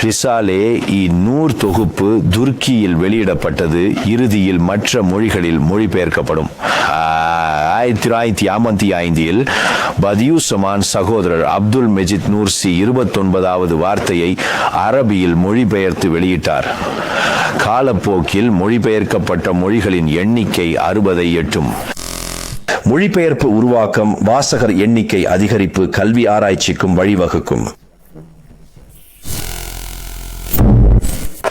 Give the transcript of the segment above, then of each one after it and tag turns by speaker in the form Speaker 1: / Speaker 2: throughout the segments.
Speaker 1: ரிசாலே நூர் தொகுப்பு துருக்கியில் வெளியிடப்பட்டது. இறுதியில் மற்ற மொழிகளில் மொழிபெயர்க்கப்படும். 1955 பதியுசமான் சகோதரர் அப்துல் மெஜித் நூர்சி 29வது வார்த்தையை அரபியில் மொழிபெயர்த்து வெளியிட்டார். காலப்போக்கில் மொழிபெயர்க்கப்பட்ட மொழிகளின் எண்ணிக்கை 60ஐ எட்டும். மொழிபெயர்ப்பு உருவாக்கம் வாசகர் எண்ணிக்கை அதிகரிப்பு கல்வி ஆராய்ச்சிக்கும் வழிவகுக்கும்.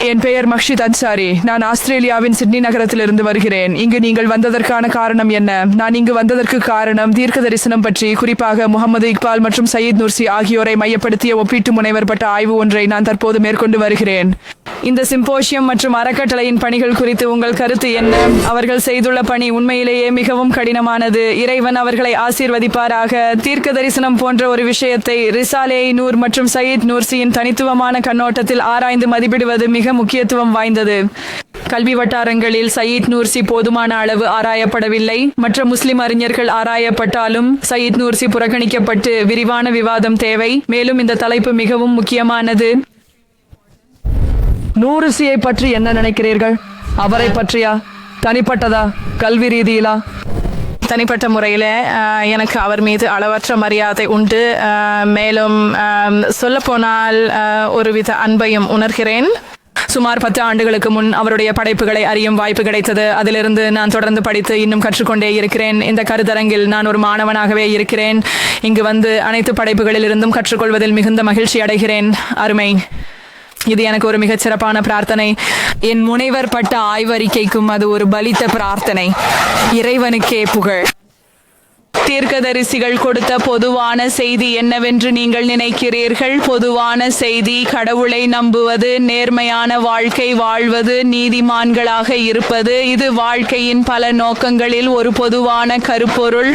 Speaker 2: என் பெயர் மக்ஷித் அன்சாரி. நான் ஆஸ்திரேலியாவின் சிட்னி நகரத்திலிருந்து வருகிறேன். இங்கு நீங்கள் வந்ததற்கான காரணம் என்ன? நான் இங்கு வந்ததற்கு காரணம் தீர்க்க தரிசனம் பற்றி, குறிப்பாக முகமது இக்பால் மற்றும் சயீத் நூர்சி ஆகியோரை மையப்படுத்திய ஒப்பீட்டு முனைவர் பட்ட ஆய்வு ஒன்றை நான் தற்போது மேற்கொண்டு வருகிறேன். இந்த சிம்போசியம் மற்றும் அறக்கட்டளையின் பணிகள் குறித்து உங்கள் கருத்து என்ன? அவர்கள் செய்துள்ள பணி உண்மையிலேயே மிகவும் கடினமானது. இறைவன் அவர்களை ஆசீர்வதிப்பாராக. தீர்க்க தரிசனம் போன்ற ஒரு விஷயத்தை ரிசாலே நூர் மற்றும் சயீத் நூர்சியின் தனித்துவமான கண்ணோட்டத்தில் ஆராய்ந்து மதிப்பிடுவது மிக முக்கியத்துவம் வாய்ந்தது. கல்வி வட்டாரங்களில் சயீத் நூர்சி போதுமான அளவு ஆராயப்படவில்லை. மற்ற முஸ்லிம் அறிஞர்கள் ஆராயப்பட்டாலும் சயீத் நூர்சி புறக்கணிக்கப்பட்டு விரிவான விவாதம் தேவை. மேலும் இந்த தலைப்பு மிகவும் முக்கியமானது. நூர்சியை பற்றி என்ன நினைக்கிறீர்கள்? அவரை பற்றியா? தனிப்பட்டதா? கல்வி ரீதியிலா?
Speaker 3: தனிப்பட்ட முறையில் எனக்கு அவர் மீது அளவற்ற மரியாதை உண்டு. மேலும் சொல்லப்போனால் ஒருவித அன்பையும் உணர்கிறேன்.
Speaker 2: சுமார் 10 ஆண்டுகளுக்கு முன் அவருடைய படைப்புகளை அறியும் வாய்ப்பு கிடைத்தது. அதிலிருந்து நான் தொடர்ந்து படித்து இன்னும் கற்றுக்கொண்டே இருக்கிறேன். இந்த கருத்தரங்கில் நான் ஒரு மாணவனாகவே இருக்கிறேன். இங்கு வந்து அனைத்து படைப்புகளில் இருந்தும் கற்றுக்கொள்வதில் மிகுந்த மகிழ்ச்சி அடைகிறேன். அருமை. இது எனக்கு ஒரு மிகச் சிறப்பான பிரார்த்தனை. என் முனைவர் பட்ட ஆய்வறிக்கைக்கும் அது ஒரு பலித்த பிரார்த்தனை. இறைவனுக்கே புகழ். தீர்க்கதரிசிகள் கொடுத்த பொதுவான செய்தி என்னவென்று நீங்கள் நினைக்கிறீர்கள்? பொதுவான செய்தி கடவுளை நம்புவது, நேர்மையான வாழ்க்கை வாழ்வது, நீதிமான்களாக இருப்பது. இது வாழ்க்கையின் பல நோக்கங்களில் ஒரு பொதுவான கருப்பொருள்.